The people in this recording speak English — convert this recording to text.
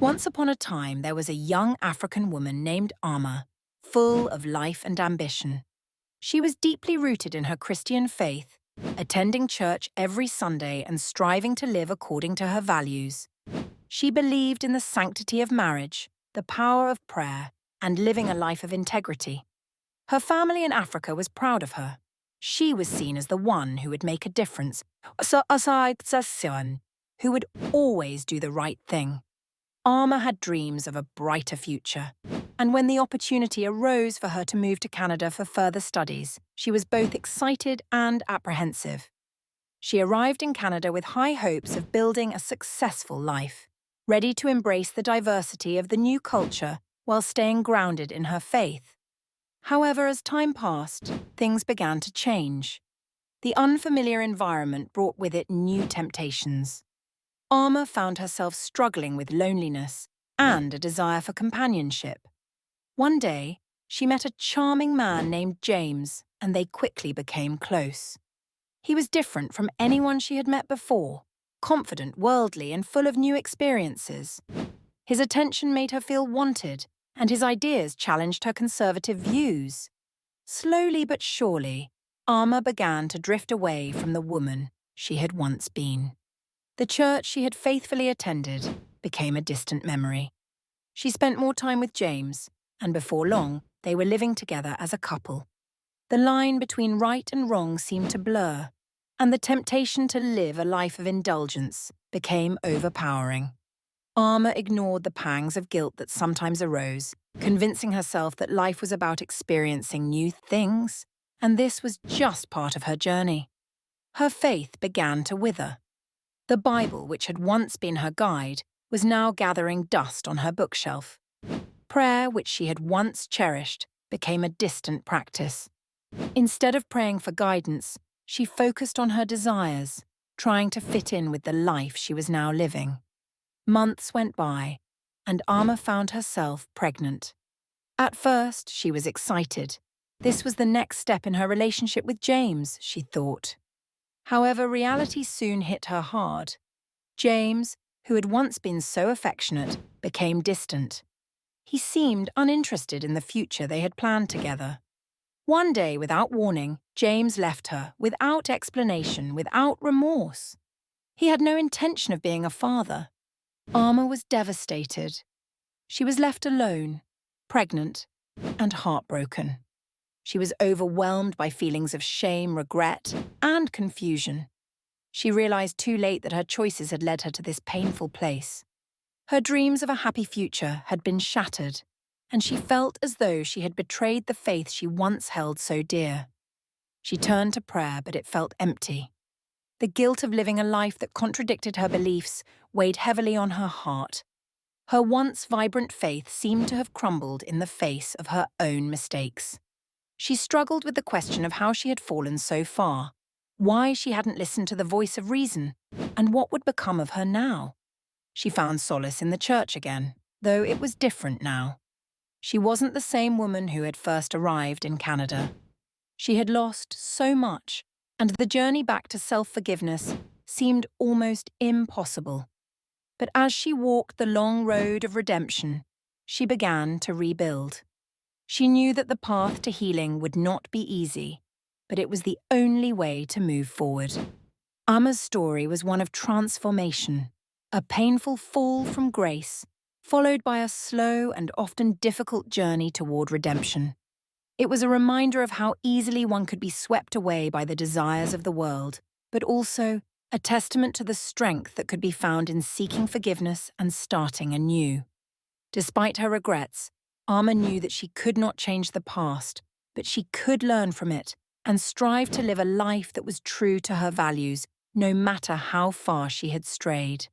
Once upon a time, there was a young African woman named Alma, full of life and ambition. She was deeply rooted in her Christian faith, attending church every Sunday and striving to live according to her values. She believed in the sanctity of marriage, the power of prayer, and living a life of integrity. Her family in Africa was proud of her. She was seen as the one who would make a difference, who would always do the right thing. Alma had dreams of a brighter future, and when the opportunity arose for her to move to Canada for further studies, she was both excited and apprehensive. She arrived in Canada with high hopes of building a successful life, ready to embrace the diversity of the new culture while staying grounded in her faith. However, as time passed, things began to change. The unfamiliar environment brought with it new temptations. Alma found herself struggling with loneliness and a desire for companionship. One day, she met a charming man named James, and they quickly became close. He was different from anyone she had met before, confident, worldly, and full of new experiences. His attention made her feel wanted, and his ideas challenged her conservative views. Slowly but surely, Alma began to drift away from the woman she had once been. The church she had faithfully attended became a distant memory. She spent more time with James, and before long, they were living together as a couple. The line between right and wrong seemed to blur, and the temptation to live a life of indulgence became overpowering. Alma ignored the pangs of guilt that sometimes arose, convincing herself that life was about experiencing new things, and this was just part of her journey. Her faith began to wither. The Bible, which had once been her guide, was now gathering dust on her bookshelf. Prayer, which she had once cherished, became a distant practice. Instead of praying for guidance, she focused on her desires, trying to fit in with the life she was now living. Months went by, and Alma found herself pregnant. At first, she was excited. This was the next step in her relationship with James, she thought. However, reality soon hit her hard. James, who had once been so affectionate, became distant. He seemed uninterested in the future they had planned together. One day, without warning, James left her, without explanation, without remorse. He had no intention of being a father. Alma was devastated. She was left alone, pregnant, and heartbroken. She was overwhelmed by feelings of shame, regret, and confusion. She realized too late that her choices had led her to this painful place. Her dreams of a happy future had been shattered, and she felt as though she had betrayed the faith she once held so dear. She turned to prayer, but it felt empty. The guilt of living a life that contradicted her beliefs weighed heavily on her heart. Her once vibrant faith seemed to have crumbled in the face of her own mistakes. She struggled with the question of how she had fallen so far, why she hadn't listened to the voice of reason, and what would become of her now. She found solace in the church again, though it was different now. She wasn't the same woman who had first arrived in Canada. She had lost so much, and the journey back to self-forgiveness seemed almost impossible. But as she walked the long road of redemption, she began to rebuild. She knew that the path to healing would not be easy, but it was the only way to move forward. Alma's story was one of transformation, a painful fall from grace, followed by a slow and often difficult journey toward redemption. It was a reminder of how easily one could be swept away by the desires of the world, but also a testament to the strength that could be found in seeking forgiveness and starting anew. Despite her regrets, Alma knew that she could not change the past, but she could learn from it and strive to live a life that was true to her values, no matter how far she had strayed.